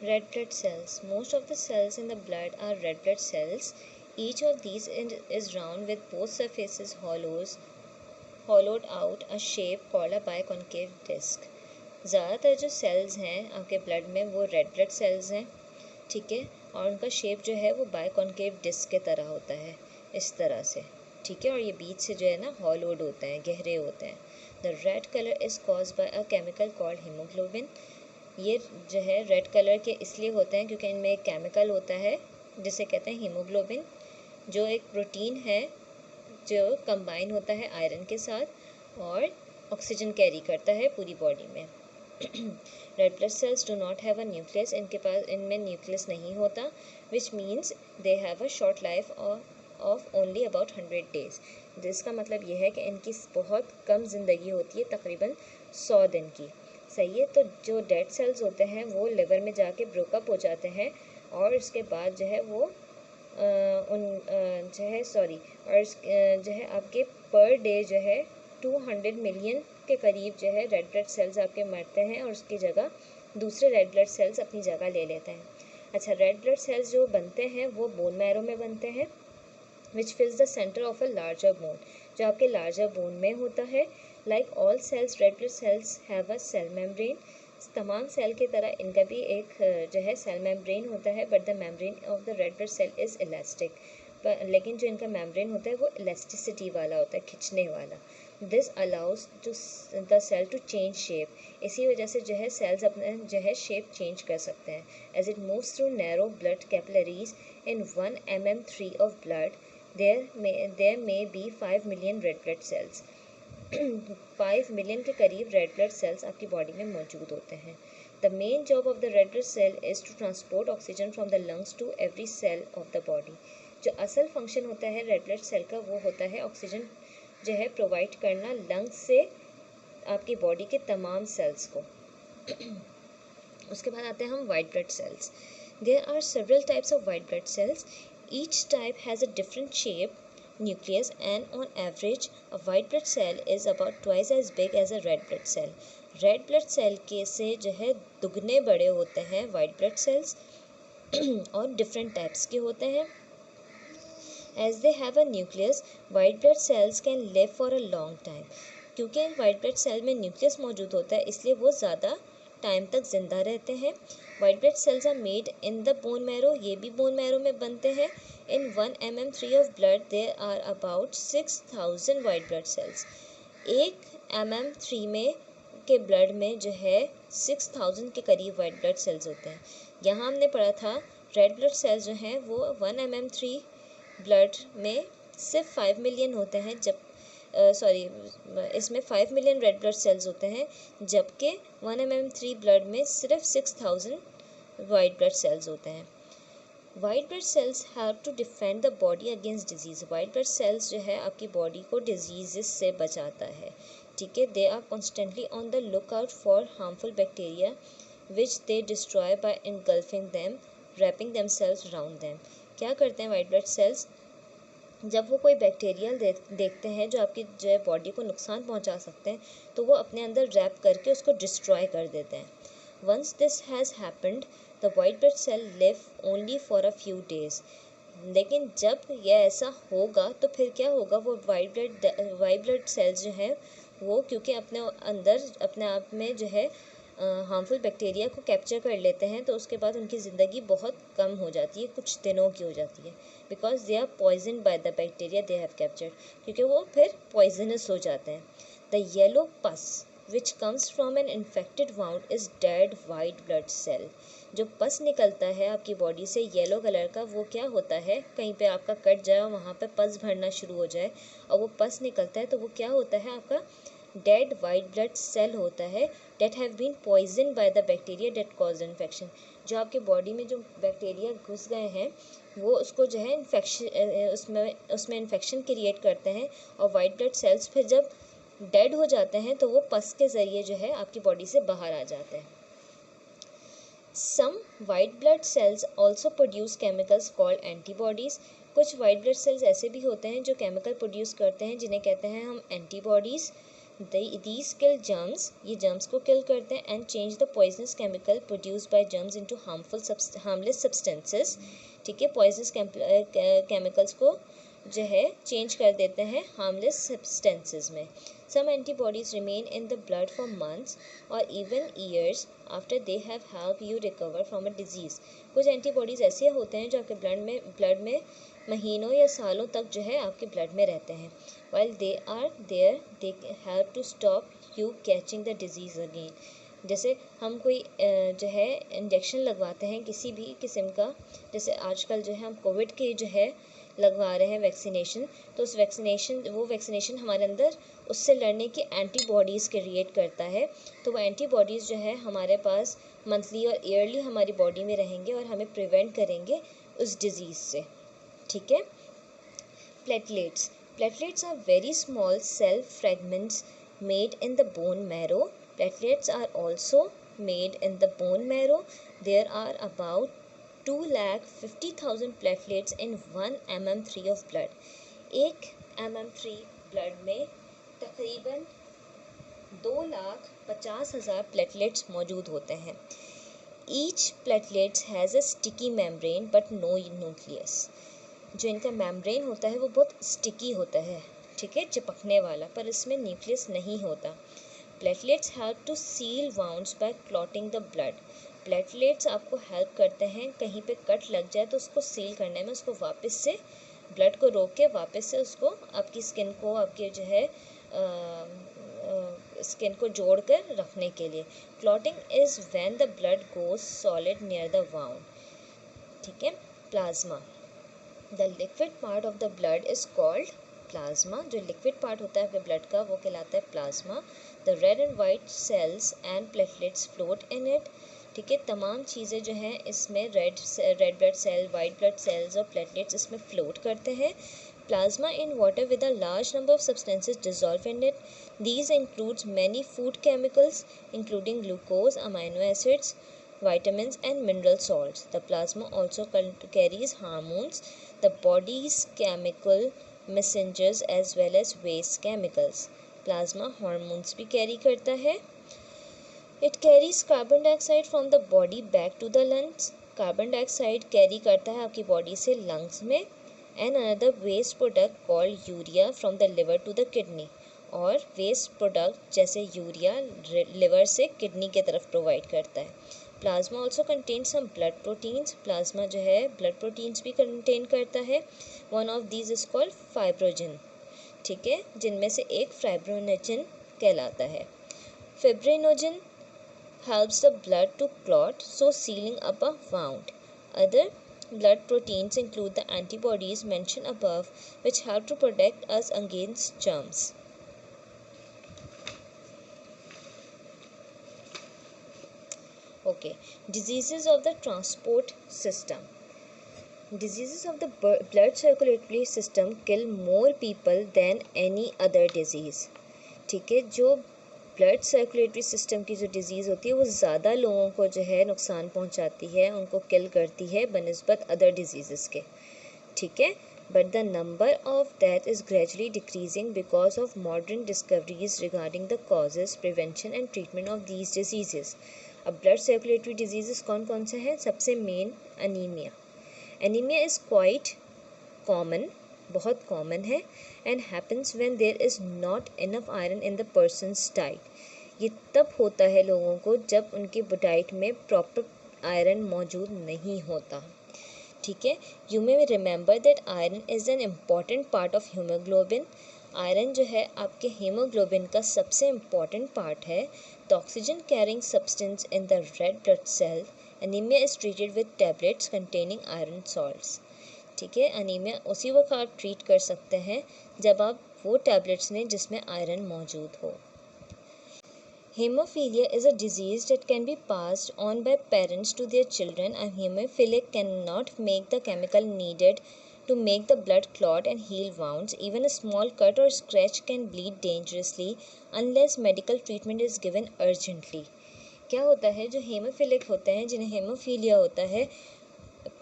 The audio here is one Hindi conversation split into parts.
Red blood cells. Most of the cells in the blood are red blood cells. Each of these is round with both surfaces hollowed out a shape called a biconcave disc. ज़्यादातर जो सेल्स हैं आपके ब्लड में वो रेड ब्लड सेल्स हैं, ठीक है, और उनका शेप जो है वो बायकॉन्केव डिस्क के तरह होता है, इस तरह से, ठीक है, और ये बीच से जो है ना हॉलोड होते हैं, गहरे होते हैं। The red colour is caused by a chemical called haemoglobin. ये जो है रेड कलर के इसलिए होते हैं क्योंकि इनमें एक केमिकल होता है जिसे कहते हैं हीमोग्लोबिन, जो एक प्रोटीन है जो कंबाइन होता है आयरन के साथ और ऑक्सीजन कैरी करता है पूरी बॉडी में। Red blood sales do not have a nucleus, इनके पास इनमें न्यूक्लियस नहीं होता, which means they have a short life of only about 100 days। जिसका मतलब ये है कि इनकी बहुत कम ज़िंदगी होती है, तकरीबन 100 दिन की। सही है, तो जो डेड सेल्स होते हैं वो लिवर में जाके ब्रोकअप हो जाते हैं और इसके बाद जो है वो जो है आपके पर डे जो है 200 मिलियन के करीब जो है रेड ब्लड सेल्स आपके मरते हैं और उसकी जगह दूसरे रेड ब्लड सेल्स अपनी जगह ले लेते हैं। अच्छा, रेड ब्लड सेल्स जो बनते हैं वो बोन मैरो में बनते हैं, which fills the centre of a larger bone, जो आपके लार्जर बोन में होता है। Like all cells, red blood cells have a cell membrane. तमाम सेल की तरह इनका भी एक जो है सेल मेम्ब्रेन होता है, but the membrane of the red blood cell is elastic. लेकिन जो इनका मेम्ब्रेन होता है वो इलास्टिसिटी वाला होता है, खिंचने वाला। This allows to the cell to change shape, इसी वजह से जो है सेल्स अपने जो है शेप चेंज कर सकते हैं। As it moves through narrow blood capillaries in 1 mm3 of blood, there may be 5 million red blood cells। 5 million के करीब रेड ब्लड सेल्स आपकी बॉडी में मौजूद होते हैं। The main job of the red blood cell is to transport oxygen from the lungs to every cell of the body. जो असल फंक्शन होता है रेड ब्लड सेल का वो होता है ऑक्सीजन जो है प्रोवाइड करना लंग्स से आपकी बॉडी के तमाम सेल्स को। उसके बाद आते हैं हम white blood cells. There are several types of white blood cells. Each type has a different shape, nucleus, and on average a white blood cell is about twice as big as a red blood cell। Red blood cell के से जो है दुगने बड़े होते हैं वाइट ब्लड सेल्स और डिफरेंट टाइप्स के होते हैं। As they have a nucleus, white blood cells can live for a long time. क्योंकि वाइट ब्लड सेल में न्यूक्लियस मौजूद होता है इसलिए वो ज़्यादा टाइम तक ज़िंदा रहते हैं। White blood cells are made in the bone marrow, ये भी बोन मैरो में बनते हैं। In 1 mm3 of blood there are about 6000 white blood cells। 1 mm3 में के ब्लड में जो है 6000 के करीब वाइट ब्लड सेल्स होते हैं। यहाँ हमने पढ़ा था रेड ब्लड सेल्स जो हैं वो 1 mm3 ब्लड में सिर्फ 5 मिलियन होते हैं, जब इसमें 5 मिलियन रेड ब्लड सेल्स होते हैं, जबकि 1 mm3 ब्लड में सिर्फ 6000 वाइट ब्लड सेल्स होते हैं। White blood cells have to defend the body against disease. White blood cells जो है आपकी बॉडी को डिजीज़ से बचाता है, ठीक है। They are constantly on the look out for harmful bacteria which they destroy by engulfing them, wrapping themselves around them. क्या करते हैं वाइट ब्लड सेल्स, जब वो कोई बैक्टीरियल देखते हैं जो आपकी जो है बॉडी को नुकसान पहुंचा सकते हैं तो वो अपने अंदर रैप करके उसको डिस्ट्रॉय कर देते हैं। Once this has happened the white blood cell live only for a few days. लेकिन जब यह ऐसा होगा तो फिर क्या होगा, वो वाइट ब्लड सेल्स जो हैं वो क्योंकि अपने अंदर अपने आप में जो है हार्मफुल बैक्टीरिया को कैप्चर कर लेते हैं तो उसके बाद उनकी ज़िंदगी बहुत कम हो जाती है, कुछ दिनों की हो जाती है, because they are poison by the bacteria they have captured, क्योंकि वो फिर पॉइजनस हो जाते हैं। The yellow pus which comes from an infected wound is dead white blood cell। जो पस निकलता है आपकी बॉडी से येलो कलर का, वो क्या होता है, कहीं पे आपका कट जाए वहाँ पे पस भरना शुरू हो जाए और वो पस निकलता है तो वो क्या होता है, आपका डेड वाइट ब्लड सेल होता है, that have been poison by the bacteria that cause infection. जो आपके बॉडी में जो बैक्टीरिया घुस गए हैं वो उसको जो है उसमें इन्फेक्शन क्रिएट करते हैं और वाइट ब्लड सेल्स फिर जब डेड हो जाते हैं तो वो पस के ज़रिए जो है आपकी बॉडी से बाहर आ जाते हैं। Some white blood cells also produce chemicals called antibodies. कुछ वाइट ब्लड सेल्स ऐसे भी होते हैं जो केमिकल प्रोड्यूस करते हैं जिन्हें कहते हैं हम एंटीबॉडीज़। these kill germs, ये germs को kill करते हैं, and change the poisonous chemical produced by germs into harmless substances. ठीक है, poisonous chemicals को जो है change कर देते हैं harmless substances में. Some antibodies remain in the blood for months or even years after they have helped you recover from a disease. कुछ antibodies ऐसे होते हैं जो आपके blood में महीनों या सालों तक जो है आपके ब्लड में रहते हैं. while they are there they help to stop you catching the disease again. जैसे हम कोई जो है इंजेक्शन लगवाते हैं किसी भी किस्म का, जैसे आजकल जो है हम कोविड के जो है लगवा रहे हैं वैक्सीनेशन, तो उस वैक्सीनेशन हमारे अंदर उससे लड़ने की एंटीबॉडीज़ क्रिएट करता है. तो वो एंटीबॉडीज़ जो है हमारे पास मंथली और ईयरली हमारी बॉडी में रहेंगे और हमें प्रिवेंट करेंगे उस डिज़ीज़ से. ठीक है. Platelets are very small cell fragments made in the bone marrow. Platelets are also made in the bone marrow. There are about 2,50,000 platelets in 1 mm3 of blood. 1 mm3 blood में तकरीबन 2,50,000 प्लेटलेट्स मौजूद होते हैं. Each platelet has a sticky membrane but no nucleus. जो इनका मेम्ब्रेन होता है वो बहुत स्टिकी होता है, ठीक है, चिपकने वाला, पर इसमें न्यूक्लियस नहीं होता. Platelets help to seal wounds by clotting the blood. Platelets आपको हेल्प करते हैं, कहीं पे कट लग जाए तो उसको सील करने में, उसको वापस से ब्लड को रोक के वापस से उसको आपकी स्किन को आपके जो है स्किन को जोड़ कर रखने के लिए. Clotting is when the blood goes solid near the wound. ठीक है. Plasma. The liquid part of the blood is called plasma. जो liquid part होता है आपके blood का वो कहलाता है plasma. The red and white cells and platelets float in it. ठीक है, तमाम चीज़ें जो हैं इसमें red blood cell, white blood cells और platelets इसमें float करते हैं. Plasma in water with a large number of substances dissolve in it. These includes many food chemicals including glucose, amino acids, vitamins and mineral salts. The plasma also carries hormones, the body's chemical messengers as well as waste chemicals. Plasma hormones भी carry करता है. It carries carbon dioxide from the body back to the lungs. Carbon dioxide carry करता है आपकी body से lungs में, and another waste product called urea from the liver to the kidney. और वेस्ट प्रोडक्ट जैसे यूरिया लिवर से किडनी के तरफ प्रोवाइड करता है. Plasma also contain some blood proteins. Plasma जो है ब्लड प्रोटीन्स भी कंटेन करता है. One of these is called fibrinogen. ठीक है, जिनमें से एक फाइब्रोनोजिन कहलाता है. Fibrinogen helps the blood to clot, so sealing up a wound. Other blood proteins include the antibodies mentioned above, which help to protect us against germs. Okay, diseases of the transport system. Diseases of the blood circulatory system kill more people than any other disease. ठीक है, जो ब्लड सर्कुलेटरी सिस्टम की जो डिज़ीज़ होती है वो ज़्यादा लोगों को जो है नुकसान पहुंचाती है, उनको किल करती है बनस्बत अदर डिजीज़ के. ठीक है, but the number of death is gradually decreasing because of modern discoveries regarding the causes, prevention and treatment of these diseases. अब ब्लड सर्कुलेटरी डिजीज़ कौन कौन से हैं? सबसे main anaemia. Anaemia is quite common, बहुत कॉमन है, and happens when there is not enough iron in the person's diet. ये तब होता है लोगों को जब उनके डाइट में प्रॉपर आयरन मौजूद नहीं होता. ठीक है, you may remember that iron is an important part of haemoglobin. Iron जो है आपके हीमोग्लोबिन का सबसे इम्पॉर्टेंट पार्ट है. The oxygen carrying substance in the red blood cell. Anaemia is treated with tablets containing iron salts. ठीक है, अनीमिया उसी वक्त आप ट्रीट कर सकते हैं जब आप वो टैबलेट्स लें जिसमें आयरन मौजूद हो. Hemophilia is a disease that can be passed on by parents to their children. A hemophilic cannot make the chemical needed to make the blood clot and heal wounds. Even a small cut or scratch can bleed dangerously unless medical treatment is given urgently. क्या होता है, जो हेमोफिलिक होते हैं, जिन्हें हेमोफीलिया होता है,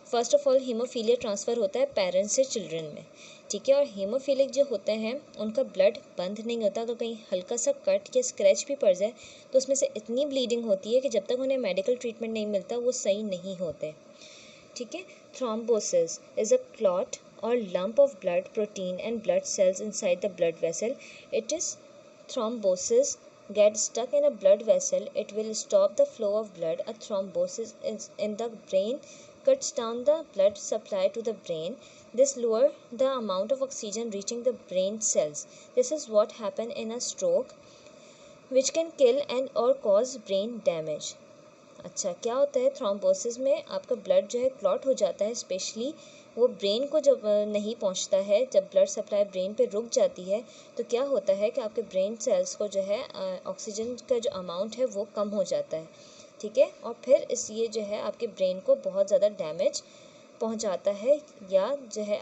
first of all haemophilia transfer होता है पेरेंट्स से चिल्ड्रन में, ठीक है। और हीमोफिलिक जो होते हैं उनका ब्लड बंद नहीं होता, अगर कहीं हल्का सा कट या स्क्रैच भी पड़ जाए तो उसमें से इतनी ब्लीडिंग होती है कि जब तक उन्हें मेडिकल ट्रीटमेंट नहीं मिलता वो सही नहीं होते, ठीक है। Thrombosis is a clot or lump of blood protein and blood cells inside the blood vessel. It is thrombosis get stuck in a blood vessel. It will stop the flow of blood. A thrombosis is in the brain cuts down the blood supply to the brain. This lower the amount of oxygen reaching the brain cells. This is what happen in a stroke, which can kill and or cause brain damage. अच्छा, क्या होता है थ्रोम्बोसिस में आपका ब्लड जो है क्लॉट हो जाता है, स्पेशली वो ब्रेन को जब नहीं पहुंचता है, जब ब्लड सप्लाई ब्रेन पे रुक जाती है तो क्या होता है कि आपके ब्रेन सेल्स को जो है ऑक्सीजन का जो अमाउंट है वो कम हो जाता है, ठीक है। और फिर ये जो है आपके ब्रेन को बहुत ज़्यादा डैमेज पहुंचाता है या जो है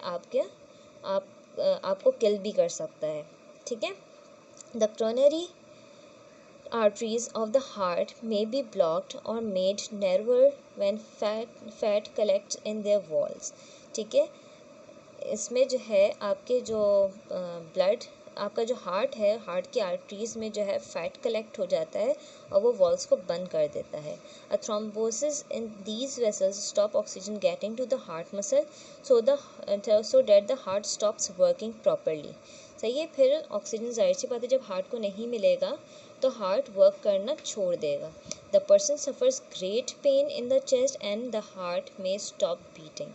आपको किल भी कर सकता है, ठीक है। The coronary arteries of the heart may be blocked or made narrower when fat collects in their walls, ठीक है। इसमें जो है आपके जो ब्लड आपका जो हार्ट है, हार्ट की आर्टरीज में जो है फैट कलेक्ट हो जाता है और वो वॉल्स को बंद कर देता है। A thrombosis in these vessels stop oxygen getting to the heart muscle so that the heart stops working properly, सही है। फिर ऑक्सीजन जाहिर सी बात है जब हार्ट को नहीं मिलेगा तो हार्ट वर्क करना छोड़ देगा। The person suffers great pain in the chest and the heart में स्टॉप बीटिंग,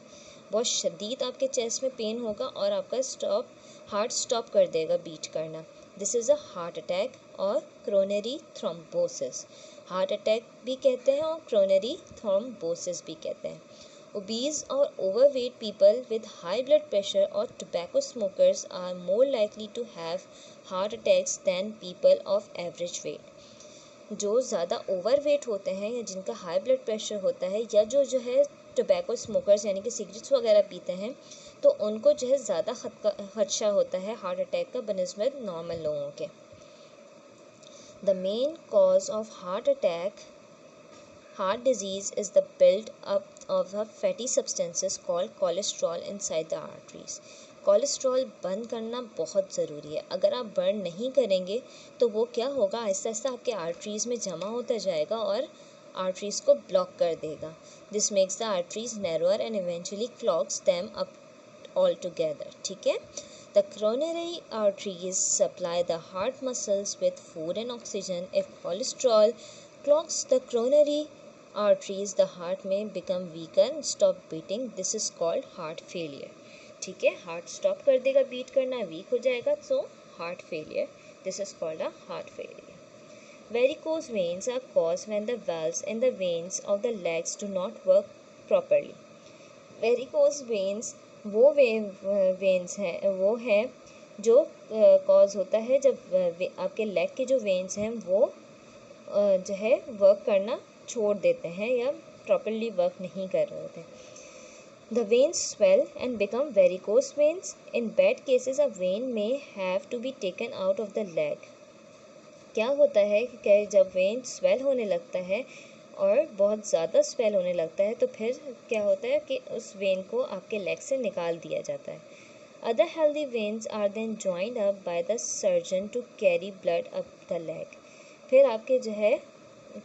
बहुत शदीद आपके चेस्ट में पेन होगा और आपका हार्ट स्टॉप कर देगा बीट करना। This is a heart attack और कोरोनरी थ्रोम्बोसिस, हार्ट अटैक भी कहते हैं और कोरोनरी थ्रोम्बोसिस भी कहते हैं। Obese or overweight people with high blood pressure or tobacco smokers are more likely to have heart attacks than people of average weight. जो ज़्यादा ओवरवेट होते हैं या जिनका हाई ब्लड प्रेशर होता है या जो है टोबैको स्मोकर्स यानी कि सिगरेट्स वगैरह पीते हैं तो उनको जो है ज़्यादा खदशा होता है हार्ट अटैक का बनस्बत नॉर्मल लोगों के। The main cause of heart disease is the build up of a fatty substances called cholesterol inside the arteries. Cholesterol बंद करना बहुत ज़रूरी है, अगर आप बर्न नहीं करेंगे तो वो क्या होगा, आहिस्ता आहिस्ता आपके आर्टरीज़ में जमा होता जाएगा और आर्टरीज़ को ब्लॉक कर देगा। This makes the arteries narrower and eventually clogs them up all together, ठीक है। The coronary arteries supply the heart muscles with food and oxygen. If cholesterol clogs the coronary arteries, the heart may become weaker and stop beating. This is called heart failure, ठीक है। हार्ट स्टॉप कर देगा बीट करना, वीक हो जाएगा, so heart failure, this is called a heart failure. Varicose veins are caused when the valves in the veins of the legs do not work properly. Varicose veins वो वेन्स हैं वो हैं जो कॉज होता है जब आपके लेग के जो वेन्स हैं वो जो है वर्क करना छोड़ देते हैं या प्रॉपरली वर्क नहीं कर रहे होते। The veins swell and become varicose veins. In bad cases, a vein may have to be taken out of the leg. क्या होता है कि जब वेन स्वेल होने लगता है और बहुत ज़्यादा स्वेल होने लगता है तो फिर क्या होता है कि उस वेन को आपके लेग से निकाल दिया जाता है। Other healthy veins are then joined up by the surgeon to carry blood up the leg. फिर आपके जो है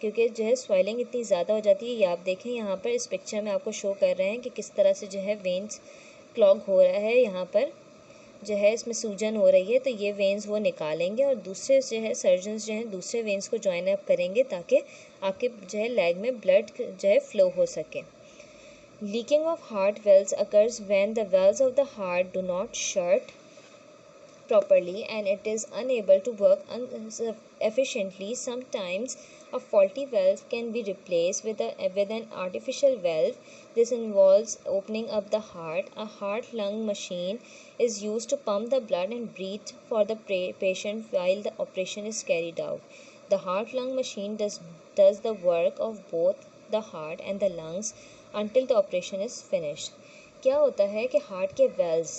क्योंकि जो है स्वेलिंग इतनी ज़्यादा हो जाती है, ये आप देखें यहाँ पर इस पिक्चर में आपको शो कर रहे हैं कि किस तरह से जो है वेन्स क्लॉग हो रहा है, यहाँ पर जो है इसमें सूजन हो रही है तो ये वेन्स वो निकालेंगे और दूसरे जो है सर्जन्स जो हैं दूसरे वेन्स को ज्वाइन अप करेंगे ताकि आपके जो है लेग में ब्लड जो है फ्लो हो सके। Leaking of heart valves occurs when the valves of the heart do not shut properly and it is unable to work efficiently. Sometimes a faulty valve can be replaced with an artificial valve. This involves opening up the heart. A heart-lung machine is used to pump the blood and breathe for the patient while the operation is carried out. The heart-lung machine does the work of both the heart and the lungs until the operation is finished. क्या होता है कि हार्ट के वेल्व्स,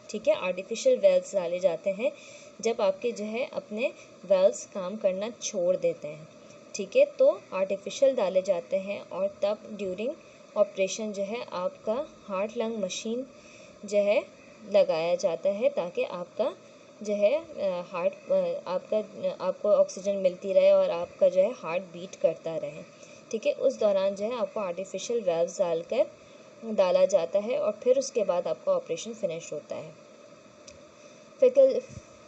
ठीक है, आर्टिफिशियल वेल्व्स डाले जाते हैं जब आपके जो है अपने वेल्व्स काम करना छोड़ देते हैं, ठीक है, तो आर्टिफिशियल डाले जाते हैं और तब ड्यूरिंग ऑपरेशन जो है आपका हार्ट लंग मशीन जो है लगाया जाता है, ताकि आपका जो है हार्ट आपको ऑक्सीजन मिलती रहे और आपका जो है हार्ट बीट करता रहे। ठीक है, उस दौरान जो है आपको आर्टिफिशियल वेल्व्स डाला जाता है और फिर उसके बाद आपका ऑपरेशन फिनिश होता है।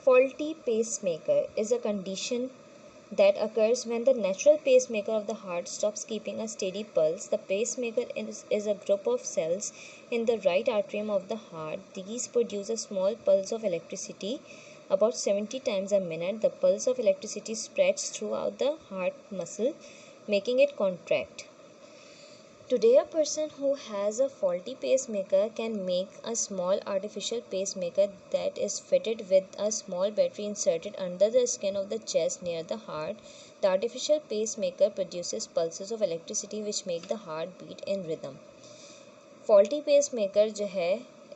Faulty pacemaker is a condition that occurs when the natural pacemaker of the heart stops keeping a steady pulse. The pacemaker is a group of cells in the right atrium of the heart. These produce a small pulse of electricity about 70 times a minute. The pulse of electricity spreads throughout the heart muscle, making it contract. Today, a person who has a faulty pacemaker can make a small artificial pacemaker that is fitted with a small battery inserted under the skin of the chest near the heart. The artificial pacemaker produces pulses of electricity which make the heart beat in rhythm. Faulty pacemaker जो है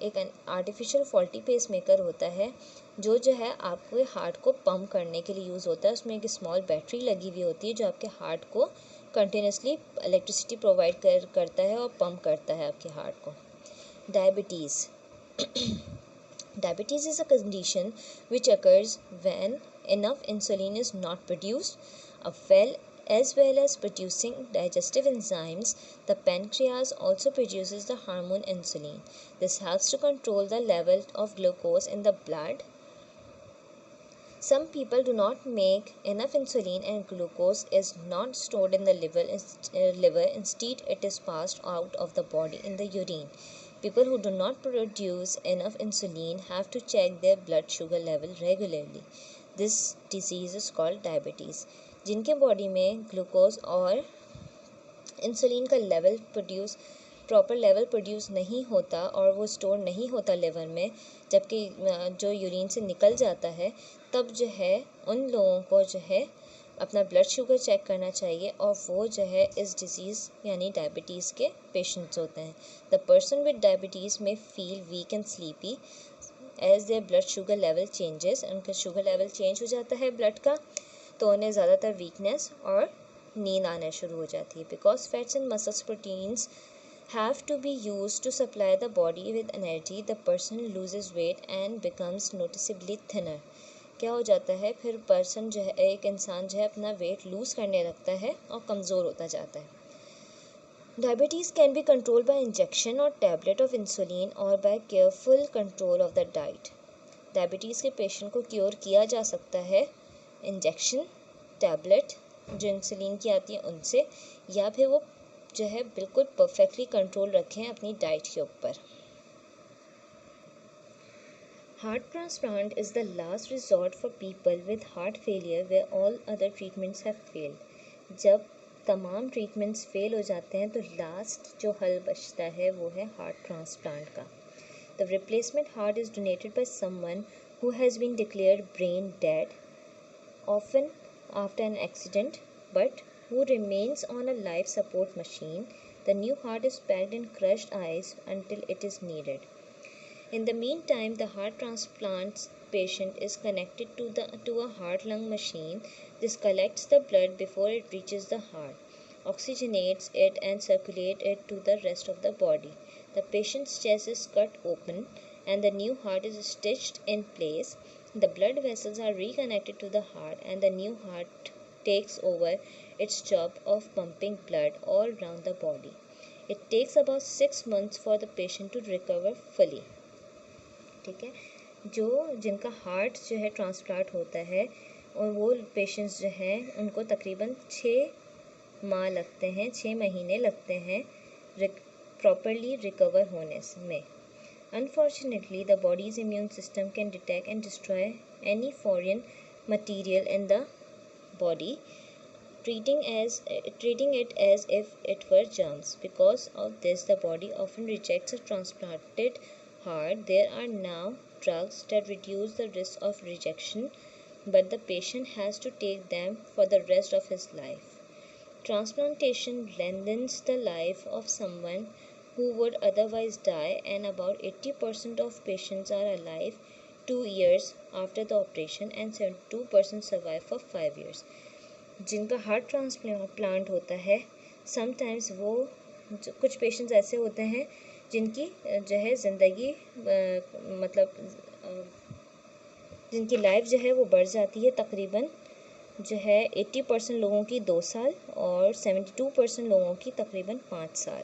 एक आर्टिफिशियल फॉल्टी पेसमेकर होता है जो है आपके हार्ट को पंप करने के लिए यूज़ होता है। उसमें एक स्मॉल बैटरी लगी हुई होती है जो आपके हार्ट को कंटिन्यूसली इलेक्ट्रिसिटी प्रोवाइड करता है और पंप करता है आपके हार्ट को। Diabetes Diabetes is a condition which occurs when enough insulin is not produced. As well as producing digestive enzymes, the pancreas also produces the hormone insulin. This helps to control the level of glucose in the blood. Some people do not make enough insulin and glucose is not stored in the liver. Instead, it is passed out of the body in the urine. People who do not produce enough insulin have to check their blood sugar level regularly. This disease is called diabetes. जिनके बॉडी में ग्लूकोज और इंसुलिन का प्रॉपर लेवल प्रोड्यूस नहीं होता और वो स्टोर नहीं होता लिवर में, जबकि जो यूरिन से निकल जाता है, तब जो है उन लोगों को जो है अपना ब्लड शुगर चेक करना चाहिए और वो जो है इस डिजीज़ यानी डायबिटीज़ के पेशेंट्स होते हैं। The person with diabetes may feel weak and sleepy as their blood sugar level changes. उनका शुगर लेवल चेंज हो जाता है ब्लड का, तो उन्हें ज़्यादातर वीकनेस और नींद आना शुरू हो जाती है। Because fats and muscles proteins have to be used to supply the body with energy, the person loses weight and becomes noticeably thinner. क्या हो जाता है फिर पर्सन जो है एक इंसान जो है अपना वेट लूज़ करने लगता है और कमज़ोर होता जाता है। Diabetes can be control by injection और टैबलेट ऑफ इंसुलिन और by careful control of the diet. Diabetes के पेशेंट को क्योर किया जा सकता है इंजेक्शन, टैबलेट जो इंसुलिन की आती है उनसे, या फिर वो जो है बिल्कुल परफेक्टली कंट्रोल रखें अपनी डाइट के ऊपर। Heart transplant is the last resort for people with heart failure where all other treatments have failed. जब तमाम ट्रीटमेंट्स फेल हो जाते हैं तो लास्ट जो हल बचता है वो है हार्ट ट्रांसप्लांट का। The replacement heart is donated by someone who has been declared brain dead, often after an accident, but who remains on a life support machine. The new heart is packed in crushed ice until it is needed. In the meantime, the heart transplant patient is connected to a heart-lung machine. This collects the blood before it reaches the heart, oxygenates it and circulates it to the rest of the body. The patient's chest is cut open and the new heart is stitched in place. The blood vessels are reconnected to the heart and the new heart takes over its job of pumping blood all around the body. It takes about 6 months for the patient to recover fully. ठीक है, जिनका हार्ट जो है ट्रांसप्लांट होता है और वो पेशेंट्स जो हैं उनको तकरीबन 6 माह लगते हैं, 6 महीने लगते हैं प्रॉपरली रिकवर होने में। Unfortunately, the body's immune system can detect and destroy any foreign material in the body, treating it as if it were germs. Because of this, the body often rejects a transplanted heart. There are now drugs that reduce the risk of rejection, but the patient has to take them for the rest of his life. Transplantation lengthens the life of someone who would otherwise die, and about 80% of patients are alive 2 years after the operation and 72% survive for 5 years. जिनका हार्ट ट्रांसप्लांट होता है समटाइम्स वो कुछ पेशेंट्स ऐसे होते हैं जिनकी जो है ज़िंदगी मतलब जिनकी लाइफ जो है वो बढ़ जाती है तकरीबन जो है 80% लोगों की 2 साल और 72% लोगों की तकरीबन 5 साल।